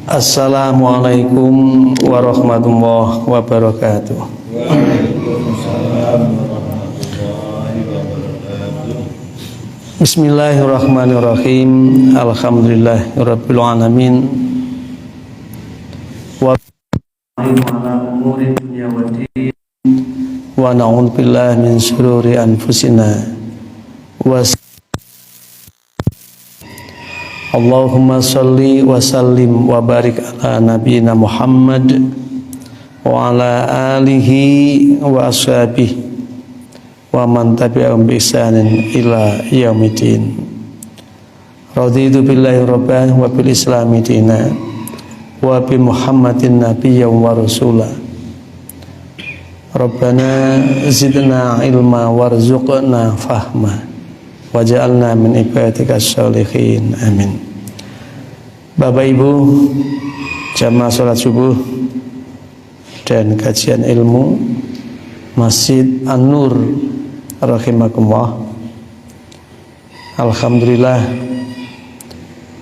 Assalamualaikum warahmatullahi wabarakatuh. Waalaikumsalam warahmatullahi wabarakatuh. Bismillahirrahmanirrahim. Alhamdulillahirabbil alamin. Wa ala umuri dunya waddin. Wa na'udzu billahi min syururi anfusina. Wa Allahumma salli wa sallim wa barik ala nabiyyina Muhammad wa ala alihi wa ashabihi wa man tabi'ahum bi ihsanin ila yaumiddin. Raditu billahi rabban wa bil islami dina wa bi Muhammadin nabiyyan wa rasula. Rabbana zidna ilma warzuqna fahma waj'alna min ibadika sholihin, amin. Bapak Ibu jamaah salat subuh dan kajian ilmu Masjid An-Nur rahimakumullah. Alhamdulillah,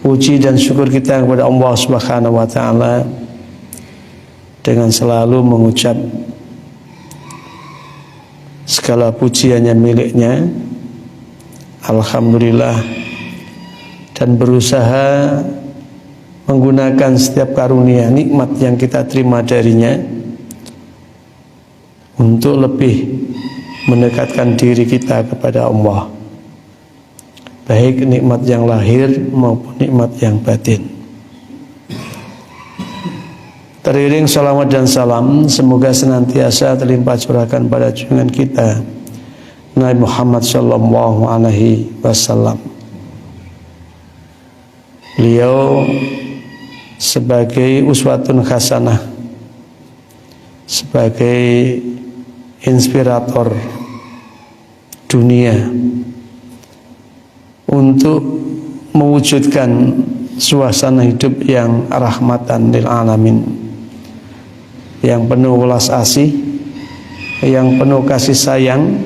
puji dan syukur kita kepada Allah Subhanahu wa taala dengan selalu mengucap segala pujiannya miliknya, alhamdulillah, dan berusaha menggunakan setiap karunia nikmat yang kita terima darinya untuk lebih mendekatkan diri kita kepada Allah, baik nikmat yang lahir maupun nikmat yang batin. Teriring salawat dan salam semoga senantiasa terlimpah curahkan pada junjungan kita Nabi Muhammad sallallahu alaihi wasallam. Beliau sebagai uswatun hasanah, sebagai inspirator dunia untuk mewujudkan suasana hidup yang rahmatan lil alamin, yang penuh welas asih, yang penuh kasih sayang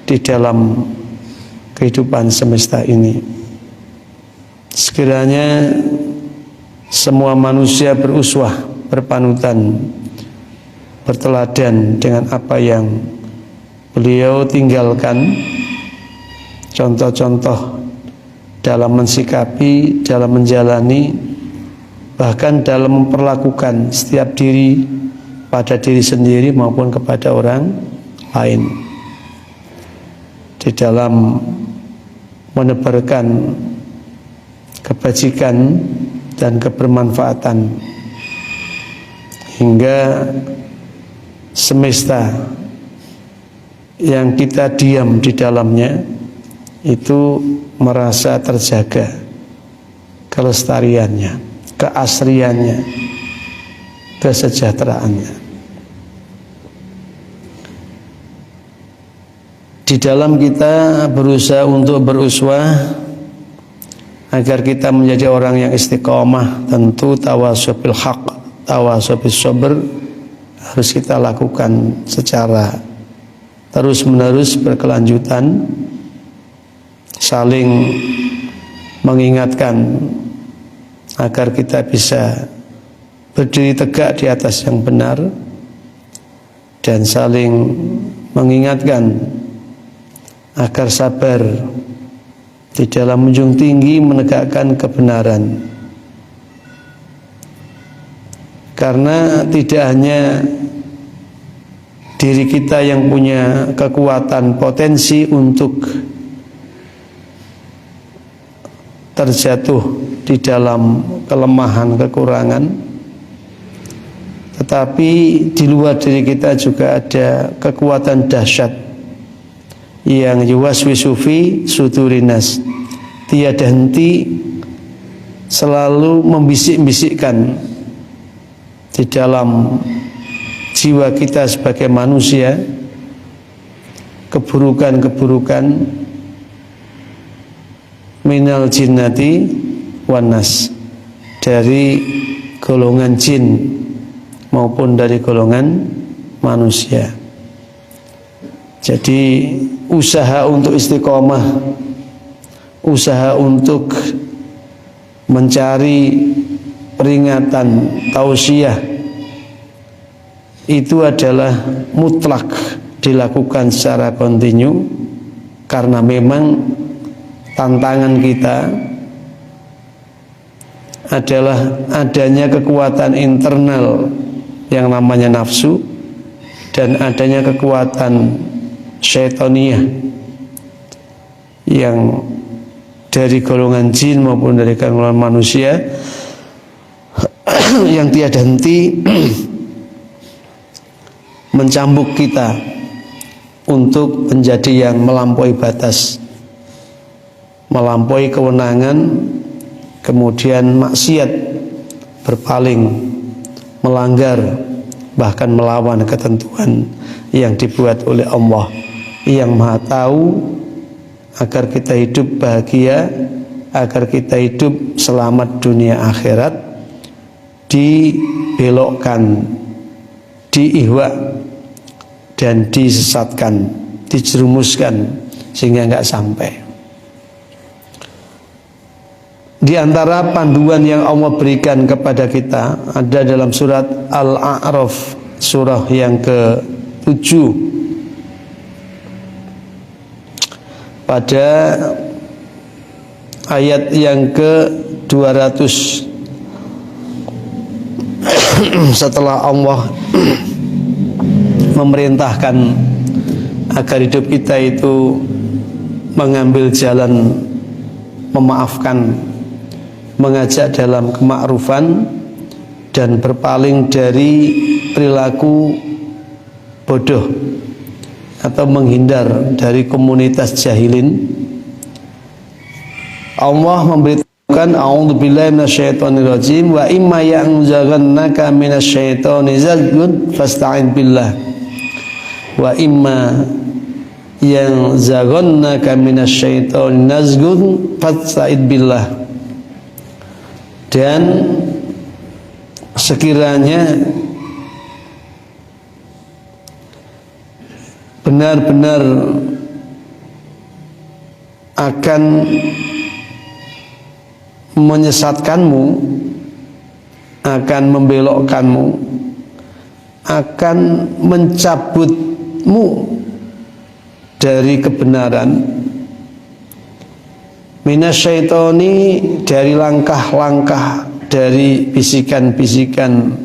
di dalam kehidupan semesta ini. Sekiranya semua manusia beruswah, berpanutan, berteladan dengan apa yang beliau tinggalkan, contoh-contoh dalam mensikapi, dalam menjalani, bahkan dalam memperlakukan setiap diri pada diri sendiri maupun kepada orang lain, di dalam menebarkan kebajikan dan kebermanfaatan hingga semesta yang kita diam di dalamnya itu merasa terjaga kelestariannya, keasriannya, kesejahteraannya. Di dalam kita berusaha untuk beruswah agar kita menjadi orang yang istiqomah, tentu tawasau bil haq, tawasau bis sabr harus kita lakukan secara terus-menerus, berkelanjutan, saling mengingatkan agar kita bisa berdiri tegak di atas yang benar, dan saling mengingatkan agar sabar di dalam menjunjung tinggi menegakkan kebenaran. Karena tidak hanya diri kita yang punya kekuatan potensi untuk terjatuh di dalam kelemahan, kekurangan, tetapi di luar diri kita juga ada kekuatan dahsyat yang yuwaswisu fi sudurinas, tiada henti selalu membisik-bisikkan di dalam jiwa kita sebagai manusia keburukan-keburukan minal jinnati wan nas, dari golongan jin maupun dari golongan manusia. Jadi usaha untuk istiqomah, usaha untuk mencari peringatan, tausiah itu adalah mutlak dilakukan secara kontinu, karena memang tantangan kita adalah adanya kekuatan internal yang namanya nafsu dan adanya kekuatan syaitaniah yang dari golongan jin maupun dari golongan manusia yang tiada henti mencambuk kita untuk menjadi yang melampaui batas, melampaui kewenangan, kemudian maksiat, berpaling, melanggar, bahkan melawan ketentuan yang dibuat oleh Allah yang Maha Tahu, agar kita hidup bahagia, agar kita hidup selamat dunia akhirat, dibelokkan, diihwa dan disesatkan, dijerumuskan sehingga nggak sampai. Di antara panduan yang Allah berikan kepada kita ada dalam surat Al-A'raf, surah yang ke-7, pada ayat yang ke-200. Setelah Allah memerintahkan agar hidup kita itu mengambil jalan memaafkan, mengajak dalam kemakrufan, dan berpaling dari perilaku bodoh atau menghindar dari komunitas jahilin, Allah memberitahukan a'udzubillahi minasyaitonirrajim wa imma ya'nzaghannaka minasyaitoni zaghun fasta'in billah wa imma yanzaghannaka minasyaitoni nazghun fasta'id billah. Dan sekiranya benar-benar akan menyesatkanmu, akan membelokkanmu, akan mencabutmu dari kebenaran, minasyaitoni, dari langkah-langkah, dari bisikan-bisikan,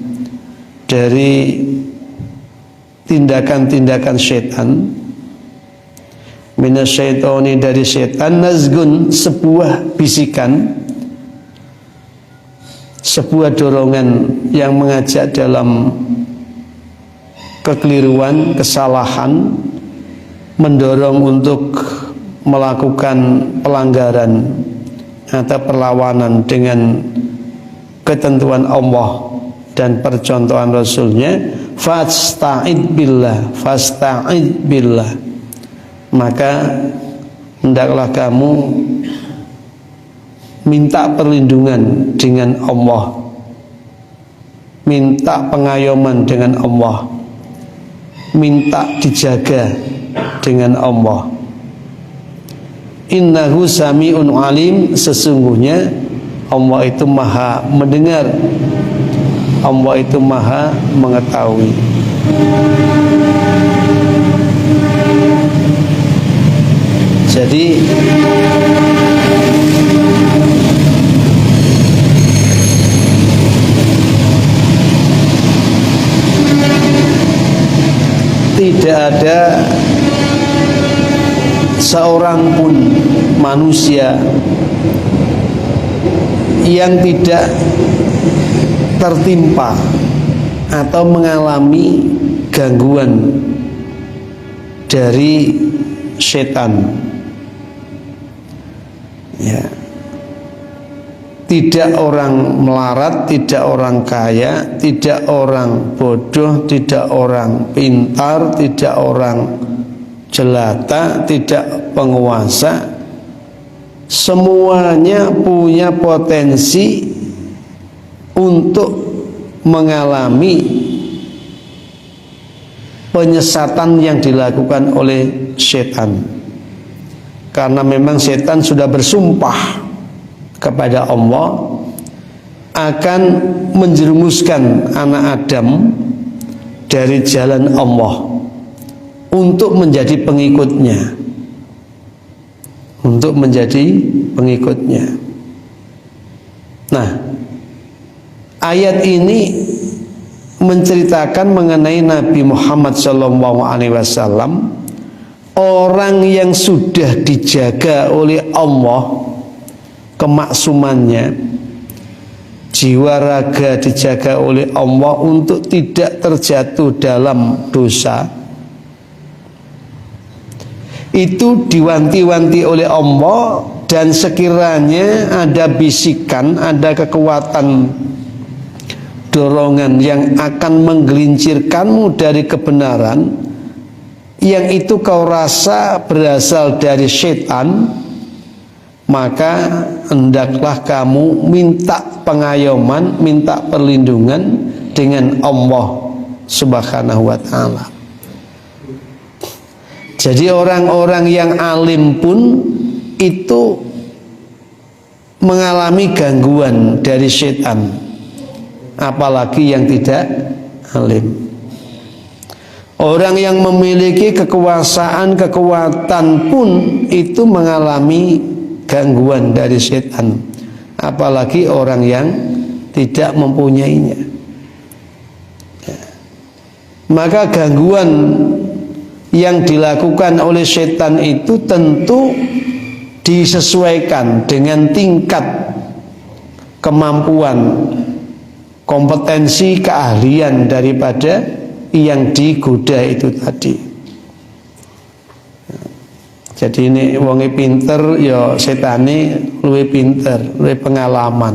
dari tindakan-tindakan setan, minasyaitoni, dari setan, nazgun, sebuah bisikan, sebuah dorongan yang mengajak dalam kekeliruan, kesalahan, mendorong untuk melakukan pelanggaran atau perlawanan dengan ketentuan Allah dan percontohan Rasulnya. Fasta'id billah, fasta'id billah, maka hendaklah kamu minta perlindungan dengan Allah, minta pengayoman dengan Allah, minta dijaga dengan Allah. Innahu sami'un alim, sesungguhnya Allah itu maha mendengar, Allah itu maha mengetahui. Jadi tidak ada seorang pun manusia yang tidak tertimpa atau mengalami gangguan dari setan. Ya. Tidak orang melarat, tidak orang kaya, tidak orang bodoh, tidak orang pintar, tidak orang jelata, tidak penguasa, semuanya punya potensi untuk mengalami penyesatan yang dilakukan oleh setan. Karena memang setan sudah bersumpah kepada Allah akan menjerumuskan anak Adam dari jalan Allah untuk menjadi pengikutnya. Untuk menjadi pengikutnya. Nah, ayat ini menceritakan mengenai Nabi Muhammad SAW, orang yang sudah dijaga oleh Allah kemaksumannya, jiwa raga dijaga oleh Allah untuk tidak terjatuh dalam dosa. Itu diwanti-wanti oleh Allah, dan sekiranya ada bisikan, ada kekuatan dorongan yang akan menggelincirkanmu dari kebenaran, yang itu kau rasa berasal dari setan, maka hendaklah kamu minta pengayoman, minta perlindungan dengan Allah Subhanahu wa ta'ala. Jadi orang-orang yang alim pun itu mengalami gangguan dari setan, apalagi yang tidak alim. Orang yang memiliki kekuasaan, kekuatan pun itu mengalami gangguan dari setan, apalagi orang yang tidak mempunyainya. Maka gangguan yang dilakukan oleh setan itu tentu disesuaikan dengan tingkat kemampuan, kompetensi, keahlian daripada yang digoda itu tadi. Jadi ini wonge pinter, ya setane luwih pinter, luwih pengalaman.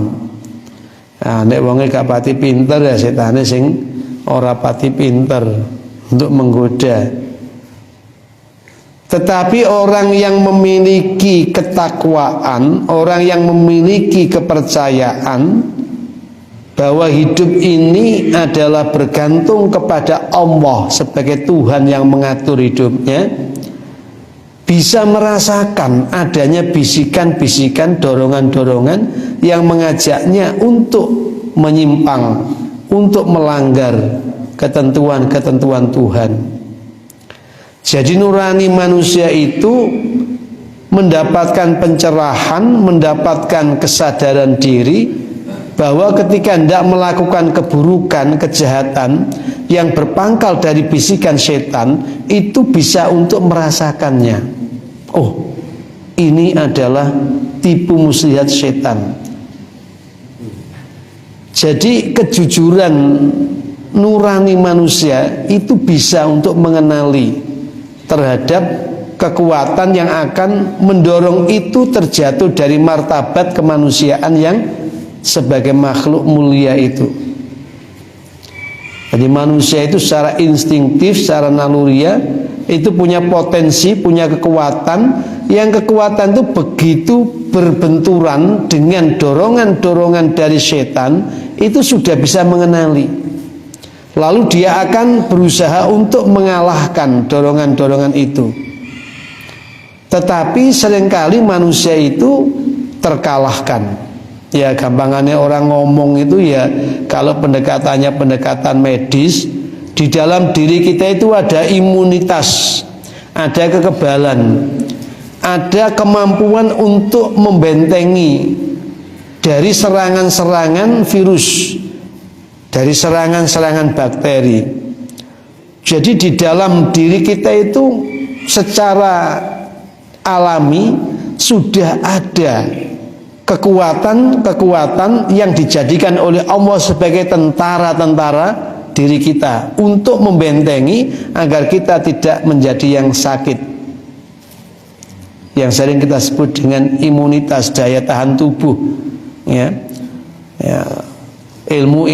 Nah, nek wonge gak pati pinter, ya setane sing ora pati pinter untuk menggoda. Tetapi orang yang memiliki ketakwaan, orang yang memiliki kepercayaan bahwa hidup ini adalah bergantung kepada Allah sebagai Tuhan yang mengatur hidupnya, bisa merasakan adanya bisikan-bisikan, dorongan-dorongan yang mengajaknya untuk menyimpang, untuk melanggar ketentuan-ketentuan Tuhan. Jadi nurani manusia itu mendapatkan pencerahan, mendapatkan kesadaran diri bahwa ketika hendak melakukan keburukan, kejahatan yang berpangkal dari bisikan setan, itu bisa untuk merasakannya. Oh, ini adalah tipu muslihat setan. Jadi kejujuran nurani manusia itu bisa untuk mengenali terhadap kekuatan yang akan mendorong itu terjatuh dari martabat kemanusiaan yang sebagai makhluk mulia itu. Jadi manusia itu secara instinktif, secara naluriah itu punya potensi, punya kekuatan, yang kekuatan itu begitu berbenturan dengan dorongan-dorongan dari setan, itu sudah bisa mengenali. Lalu dia akan berusaha untuk mengalahkan dorongan-dorongan itu. Tetapi seringkali manusia itu terkalahkan. Ya gampangannya orang ngomong itu ya, kalau pendekatannya pendekatan medis, di dalam diri kita itu ada imunitas, ada kekebalan, ada kemampuan untuk membentengi dari serangan-serangan virus, dari serangan-serangan bakteri. Jadi di dalam diri kita itu secara alami sudah ada kekuatan-kekuatan yang dijadikan oleh Allah sebagai tentara-tentara diri kita untuk membentengi agar kita tidak menjadi yang sakit, yang sering kita sebut dengan imunitas, daya tahan tubuh. Ya. Ilmu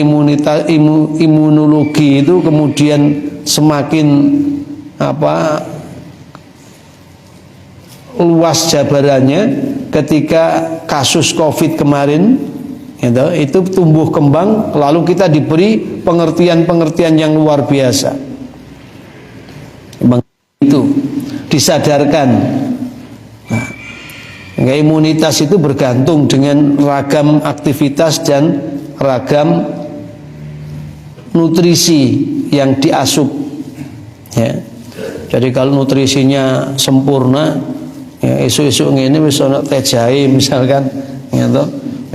imunologi itu kemudian semakin luas jabarannya ketika kasus COVID kemarin itu tumbuh kembang, lalu kita diberi pengertian-pengertian yang luar biasa. Itu disadarkan. Nah, imunitas itu bergantung dengan ragam aktivitas dan ragam nutrisi yang diasup, ya. Jadi kalau nutrisinya sempurna, ya, esuk-esuk ini wis ana teh jahe misalkan, gitu.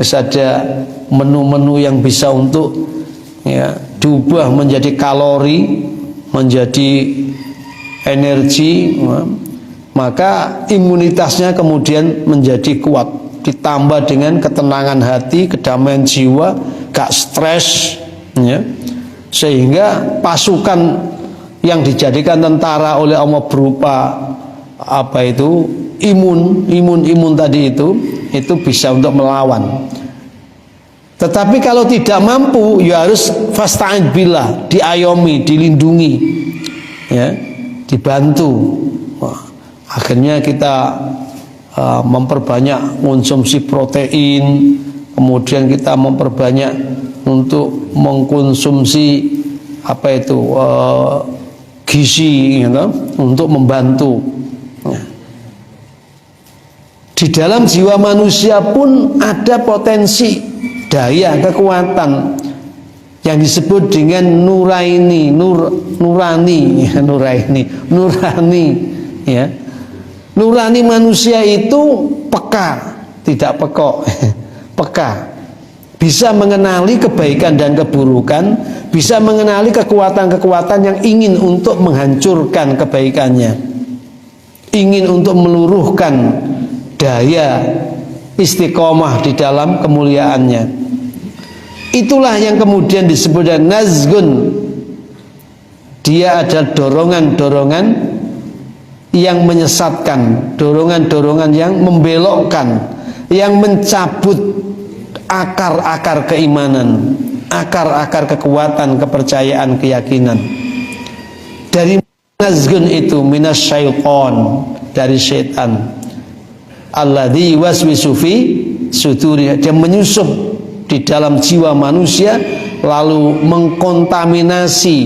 Wis ada menu-menu yang bisa untuk, ya, diubah menjadi kalori, menjadi energi, maka imunitasnya kemudian menjadi kuat, ditambah dengan ketenangan hati, kedamaian jiwa, gak stres, ya. Sehingga pasukan yang dijadikan tentara oleh Allah berupa apa itu imun tadi itu bisa untuk melawan. Tetapi kalau tidak mampu, ya harus fasta'id billah, diayomi, dilindungi, ya, dibantu. Wah, akhirnya kita memperbanyak konsumsi protein, kemudian kita memperbanyak untuk mengkonsumsi apa itu gizi, gitu, untuk membantu. Di dalam jiwa manusia pun ada potensi daya kekuatan yang disebut dengan nurani, ya. Nurani manusia itu peka, tidak pekok, peka. Bisa mengenali kebaikan dan keburukan, bisa mengenali kekuatan-kekuatan yang ingin untuk menghancurkan kebaikannya, ingin untuk meluruhkan daya istiqomah di dalam kemuliaannya. Itulah yang kemudian disebut dengan nazgun. Dia adalah dorongan-dorongan yang menyesatkan, dorongan-dorongan yang membelokkan, yang mencabut akar-akar keimanan, akar-akar kekuatan, kepercayaan, keyakinan. Dari nazgun itu minas syaitan, dari syaitan. Alladzi waswisu fi suduri, dia menyusup di dalam jiwa manusia lalu mengkontaminasi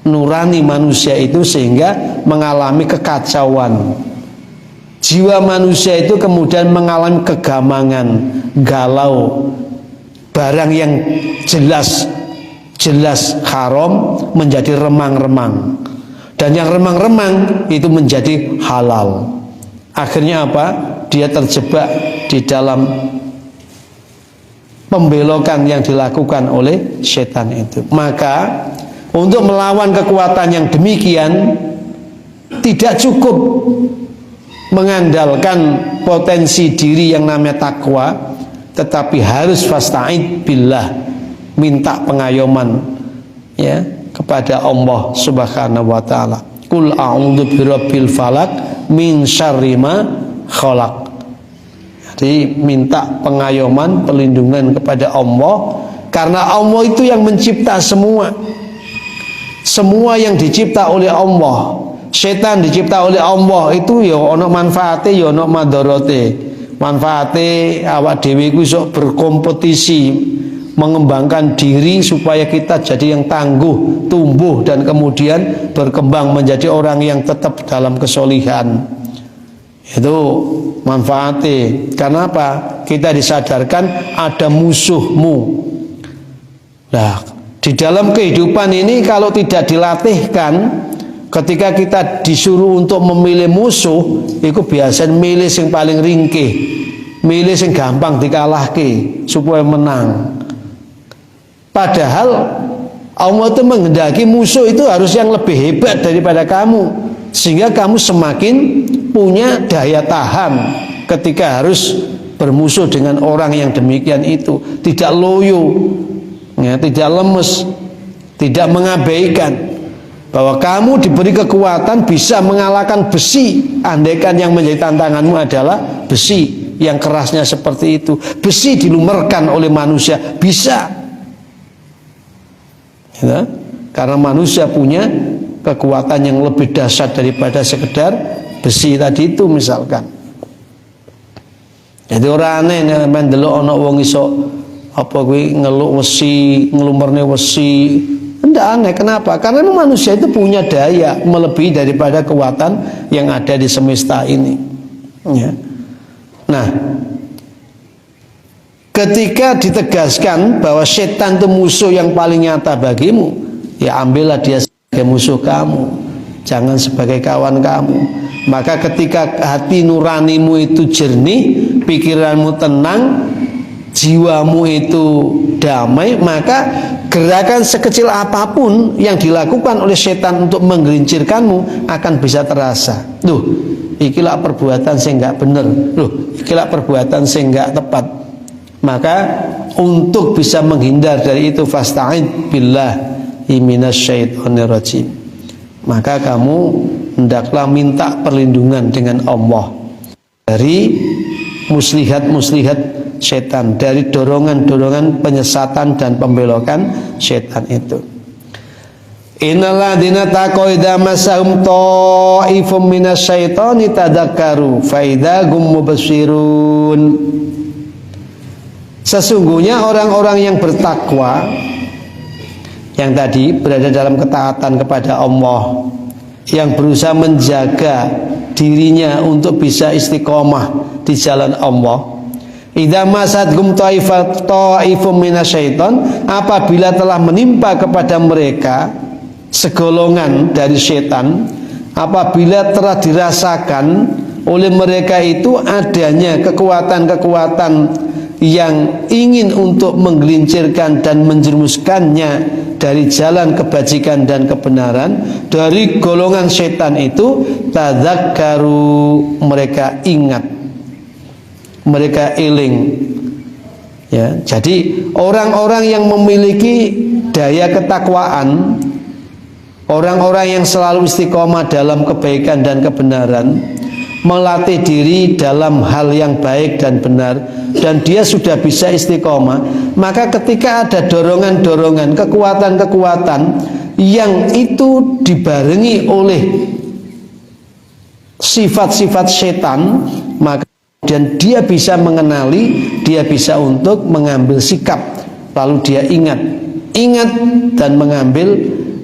nurani manusia itu sehingga mengalami kekacauan. Jiwa manusia itu kemudian mengalami kegamangan, galau. Barang yang jelas haram menjadi remang-remang, dan yang remang-remang itu menjadi halal. Akhirnya apa? Dia terjebak di dalam pembelokan yang dilakukan oleh setan itu. Maka untuk melawan kekuatan yang demikian tidak cukup mengandalkan potensi diri yang namanya takwa, tetapi harus fasta'id billah, minta pengayoman, ya, kepada Allah Subhanahu wa taala. Qul a'udzu birabbil falaq min syarri ma khalaq. Jadi minta pengayoman, perlindungan kepada Allah, karena Allah itu yang mencipta semua. Semua yang dicipta oleh Allah. Setan dicipta oleh Allah itu ya ono manfaate ya ono madharate. Manfaate awak dhewe iku iso berkompetisi, mengembangkan diri supaya kita jadi yang tangguh, tumbuh dan kemudian berkembang menjadi orang yang tetap dalam kesolihan. Itu manfaatnya. Karena apa? Kita disadarkan ada musuhmu. Nah, di dalam kehidupan ini kalau tidak dilatihkan, ketika kita disuruh untuk memilih musuh, itu biasanya milih yang paling ringkih, milih yang gampang dikalahke supaya menang. Padahal Allah itu menghendaki musuh itu harus yang lebih hebat daripada kamu, sehingga kamu semakin punya daya tahan ketika harus bermusuh dengan orang yang demikian itu. Tidak loyo, ya, tidak lemes, tidak mengabaikan bahwa kamu diberi kekuatan bisa mengalahkan besi. Andaikan yang menjadi tantanganmu adalah besi yang kerasnya seperti itu. Besi dilumerkan oleh manusia, bisa, ya, karena manusia punya kekuatan yang lebih dahsyat daripada sekedar besi tadi itu misalkan. Jadi orang aneh nek mendelok ana wong iso apa kuwi ngeluk wesi, nglumerne wesi. Tidak aneh, kenapa? Karena manusia itu punya daya melebihi daripada kekuatan yang ada di semesta ini, ya. Nah, Ketika ditegaskan bahwa setan itu musuh yang paling nyata bagimu, ya ambillah dia sebagai musuh kamu, jangan sebagai kawan kamu. Maka ketika hati nuranimu itu jernih, pikiranmu tenang, jiwamu itu damai, maka gerakan sekecil apapun yang dilakukan oleh setan untuk menggelincirkanmu akan bisa terasa. Duh, ikilah perbuatan sing enggak bener. Loh, ikilah perbuatan sing enggak tepat. Maka untuk bisa menghindar dari itu, fasta'id billahi minasyaitonir rajim. Maka kamu hendaklah minta perlindungan dengan Allah dari muslihat-muslihat setan, dari dorongan-dorongan penyesatan dan pembelokan setan itu. Innalladzina taqaw idza massahum ta'ifum minasyaitoni tadzakkaru fa idza hum mubsirun. Sesungguhnya orang-orang yang bertakwa, yang tadi berada dalam ketaatan kepada Allah, yang berusaha menjaga dirinya untuk bisa istiqomah di jalan Allah, idza masadhum ta'ifum minasyaiton, apabila telah menimpa kepada mereka segolongan dari setan, apabila telah dirasakan oleh mereka itu adanya kekuatan-kekuatan yang ingin untuk menggelincirkan dan menjerumuskannya dari jalan kebajikan dan kebenaran, dari golongan setan itu, tadzakkaru, mereka ingat, mereka eling. Ya, jadi orang-orang yang memiliki daya ketakwaan, orang-orang yang selalu istiqomah dalam kebaikan dan kebenaran, melatih diri dalam hal yang baik dan benar, dan dia sudah bisa istiqomah, maka ketika ada dorongan-dorongan, kekuatan-kekuatan yang itu dibarengi oleh sifat-sifat setan, maka dan dia bisa mengenali, dia bisa untuk mengambil sikap, lalu dia ingat dan mengambil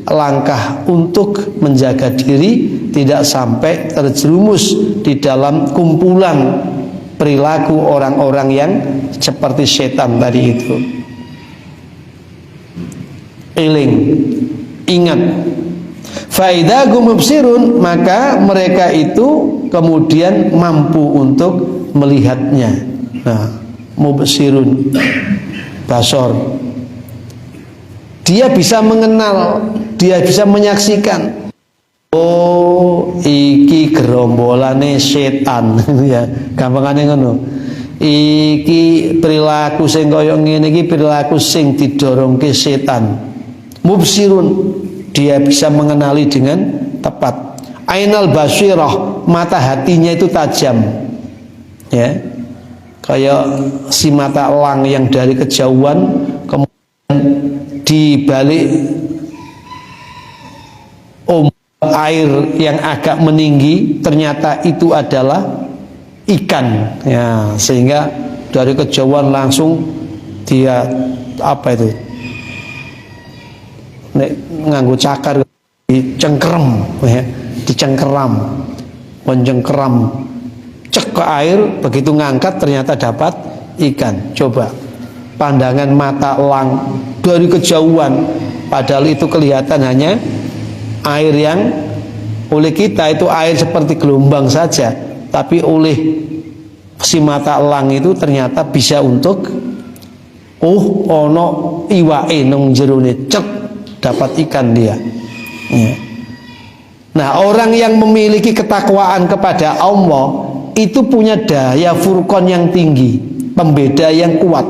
langkah untuk menjaga diri tidak sampai terjerumus di dalam kumpulan perilaku orang-orang yang seperti setan tadi itu. Eling, ingat. Fa idza hum mubsirun, maka mereka itu kemudian mampu untuk melihatnya. Nah, mubsirun, basor. Dia bisa mengenal, dia bisa menyaksikan. Oh, iki gerombolane setan. Ya, gampangane ngono. Iki perilaku sing kaya ngene iki perilaku sing didorongke setan. Mubsirun, dia bisa mengenali dengan tepat. Ainal basirah, mata hatinya itu tajam. Ya. Kayak si mata elang yang dari kejauhan kemudian di balik air yang agak meninggi ternyata itu adalah ikan, ya, sehingga dari kejauhan langsung dia apa itu nganggo cakar dicengkeram, ya, dicengkeram, mencengkeram, cek ke air, begitu ngangkat ternyata dapat ikan. Coba pandangan mata elang dari kejauhan, padahal itu kelihatan hanya air yang oleh kita itu air seperti gelombang saja, tapi oleh si mata elang itu ternyata bisa untuk ono iwae nang jerone, cek dapat ikan dia. Ya. Nah, orang yang memiliki ketakwaan kepada Allah itu punya daya furqan yang tinggi, pembeda yang kuat,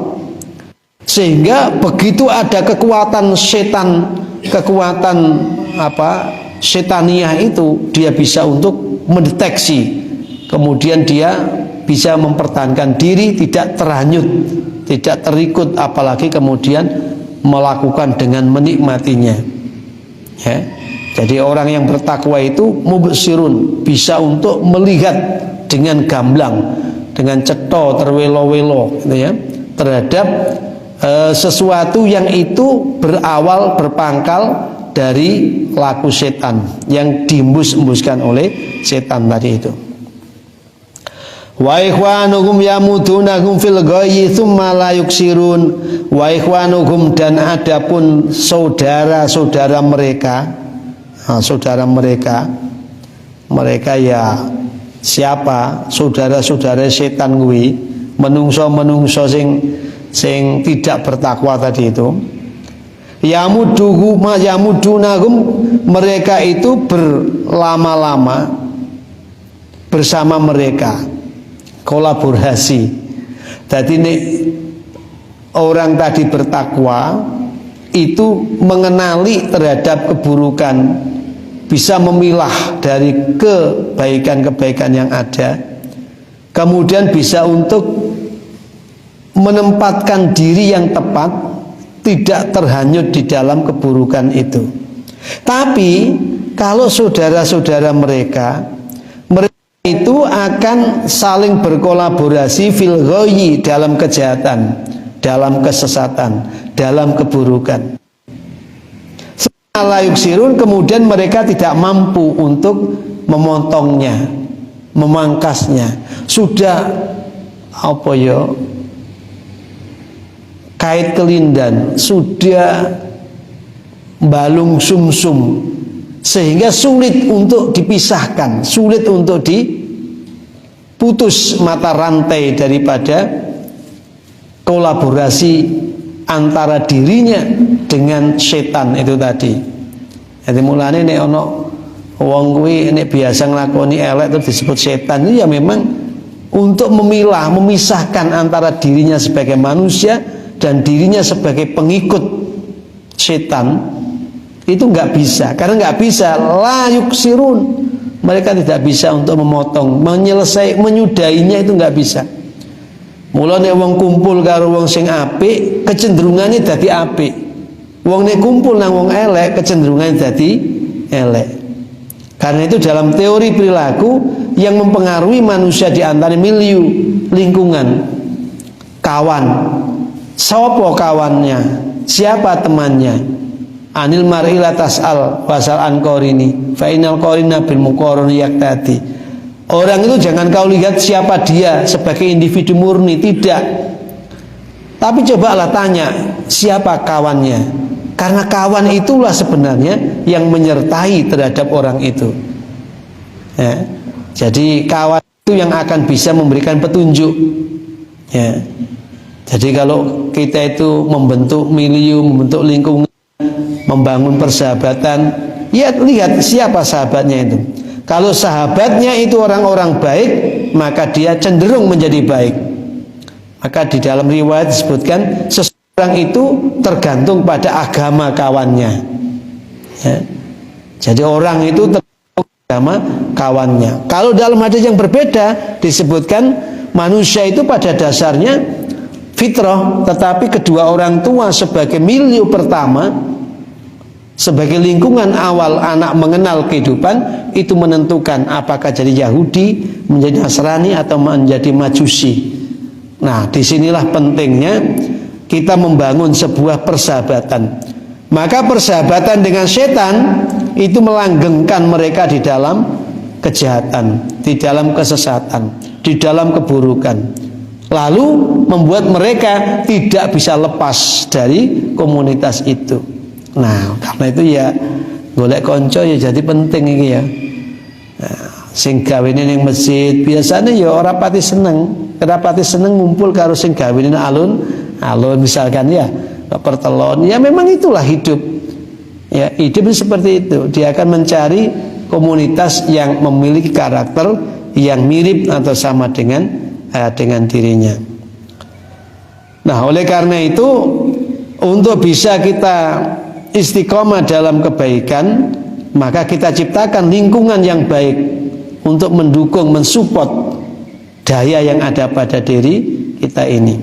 sehingga begitu ada kekuatan setan, kekuatan setaniah itu, dia bisa untuk mendeteksi, kemudian dia bisa mempertahankan diri, tidak terhanyut, tidak terikut, apalagi kemudian melakukan dengan menikmatinya. Ya. Jadi orang yang bertakwa itu mubsirun, bisa untuk melihat dengan gamblang, dengan cetha terwelo-welo, gitu ya, terhadap sesuatu yang itu berawal berpangkal dari laku setan yang diembus-embuskan oleh setan tadi itu. Wa ikhwanuhum yamudunahum fil ghayyi tsumma la yuksirun. Wa ikhwanuhum, dan adapun saudara-saudara mereka, saudara mereka ya siapa? Saudara-saudara setan kuwi, menungso-menungso sing tidak bertakwa tadi itu. Yamudunahum, mereka itu berlama-lama bersama mereka, kolaborasi. Jadi ini orang tadi bertakwa itu mengenali terhadap keburukan, bisa memilah dari kebaikan-kebaikan yang ada, kemudian bisa untuk menempatkan diri yang tepat, tidak terhanyut di dalam keburukan itu. Tapi kalau saudara-saudara mereka itu akan saling berkolaborasi fil ghayyi, dalam kejahatan, dalam kesesatan, dalam keburukan. La yuksirun, kemudian mereka tidak mampu untuk memotongnya, memangkasnya. Sudah apa ya, kait kelindan, sudah balung sumsum, sehingga sulit untuk dipisahkan, sulit untuk diputus mata rantai daripada kolaborasi antara dirinya dengan setan itu tadi. Jadi mulane nek ana wong kuwi nek biasa nglakoni elek terus disebut setan, itu ya memang untuk memilah, memisahkan antara dirinya sebagai manusia dan dirinya sebagai pengikut setan. Itu nggak bisa, karena nggak bisa, la yuksirun, mereka tidak bisa untuk memotong, menyudahinya, itu nggak bisa. Mula nek wong kumpul karo wong sing apik, kecenderungannya dadi apik. Wong nek kumpul nang wong elek, kecenderungannya dadi elek. Karena itu dalam teori perilaku yang mempengaruhi manusia di antara milieu, lingkungan, kawan. Sopo kawannya, siapa temannya? Anil mar'i la tas'al wasal an qarini fa innal qarina bil muqarrani yaqtadi. Orang itu jangan kau lihat siapa dia sebagai individu murni, tidak. Tapi cobalah tanya siapa kawannya. Karena kawan itulah sebenarnya yang menyertai terhadap orang itu. Ya. Jadi kawan itu yang akan bisa memberikan petunjuk. Ya. Jadi kalau kita itu membentuk milieu, membentuk lingkungan, membangun persahabatan, ya lihat siapa sahabatnya itu. Kalau sahabatnya itu orang-orang baik, maka dia cenderung menjadi baik. Maka di dalam riwayat disebutkan seseorang itu tergantung pada agama kawannya. Ya. Jadi orang itu tergantung agama kawannya. Kalau dalam hadis yang berbeda disebutkan manusia itu pada dasarnya fitrah, tetapi kedua orang tua sebagai milieu pertama, sebagai lingkungan awal anak mengenal kehidupan, itu menentukan apakah jadi Yahudi, menjadi Nasrani, atau menjadi Majusi. Nah, disinilah pentingnya kita membangun sebuah persahabatan. Maka persahabatan dengan setan itu melanggengkan mereka di dalam kejahatan, di dalam kesesatan, di dalam keburukan. Lalu membuat mereka tidak bisa lepas dari komunitas itu. Nah, karena itu ya golek konco ya jadi penting ini ya. Nah, sing gawene ning masjid biasanya ya ora pati seneng ngumpul karo sing gawene alun misalkan ya pertelon. Ya memang itulah hidup. Ya, hidup seperti itu. Dia akan mencari komunitas yang memiliki karakter yang mirip atau sama dengan dirinya. Nah, oleh karena itu untuk bisa kita istiqomah dalam kebaikan, maka kita ciptakan lingkungan yang baik untuk mendukung, mensupport daya yang ada pada diri kita ini.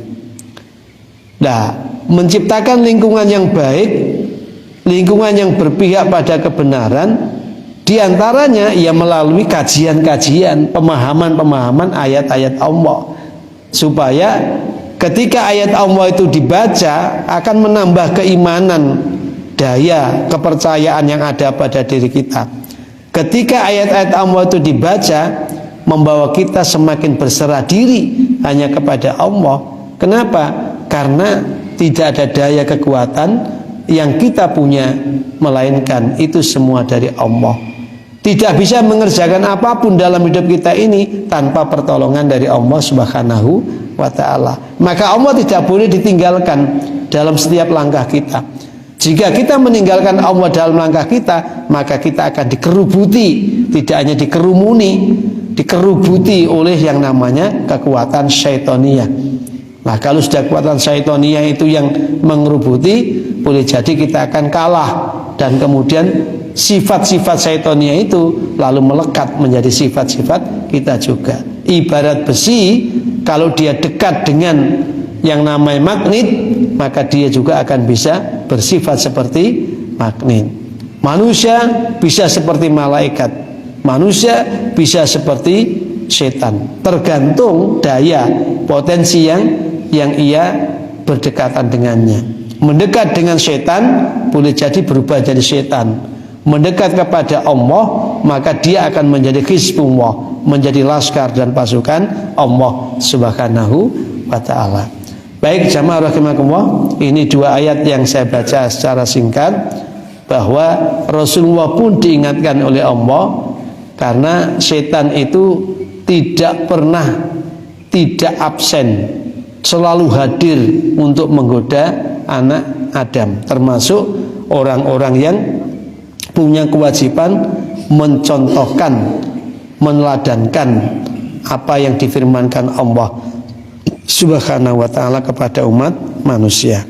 Nah, menciptakan lingkungan yang baik, lingkungan yang berpihak pada kebenaran, diantaranya ia melalui kajian-kajian, pemahaman-pemahaman ayat-ayat Allah, supaya ketika ayat Allah itu dibaca akan menambah keimanan, daya kepercayaan yang ada pada diri kita. Ketika ayat-ayat Allah itu dibaca, membawa kita semakin berserah diri hanya kepada Allah. Kenapa? Karena tidak ada daya kekuatan yang kita punya, melainkan itu semua dari Allah. Tidak bisa mengerjakan apapun dalam hidup kita ini tanpa pertolongan dari Allah Subhanahu wa ta'ala. Maka Allah tidak boleh ditinggalkan dalam setiap langkah kita. Jika kita meninggalkan Allah dalam langkah kita, maka kita akan dikerubuti, tidak hanya dikerumuni, dikerubuti oleh yang namanya kekuatan syaitoniyah. Nah, kalau sudah kekuatan syaitoniyah itu yang mengerubuti, boleh jadi kita akan kalah, dan kemudian sifat-sifat syaitoniyah itu lalu melekat menjadi sifat-sifat kita juga. Ibarat besi, kalau dia dekat dengan yang namanya magnet, maka dia juga akan bisa bersifat seperti magnet. Manusia bisa seperti malaikat, manusia bisa seperti setan, tergantung daya potensi yang ia berdekatan dengannya. Mendekat dengan setan boleh jadi berubah jadi setan. Mendekat kepada Allah, maka dia akan menjadi hizbullah, menjadi laskar dan pasukan Allah Subhanahu wa ta'ala. Baik jamaah rahimakumullah, ini dua ayat yang saya baca secara singkat, bahwa Rasulullah pun diingatkan oleh Allah, karena setan itu tidak pernah tidak absen, selalu hadir untuk menggoda anak Adam, termasuk orang-orang yang punya kewajiban mencontohkan, meneladankan apa yang difirmankan Allah Subhanahu wa ta'ala kepada umat manusia.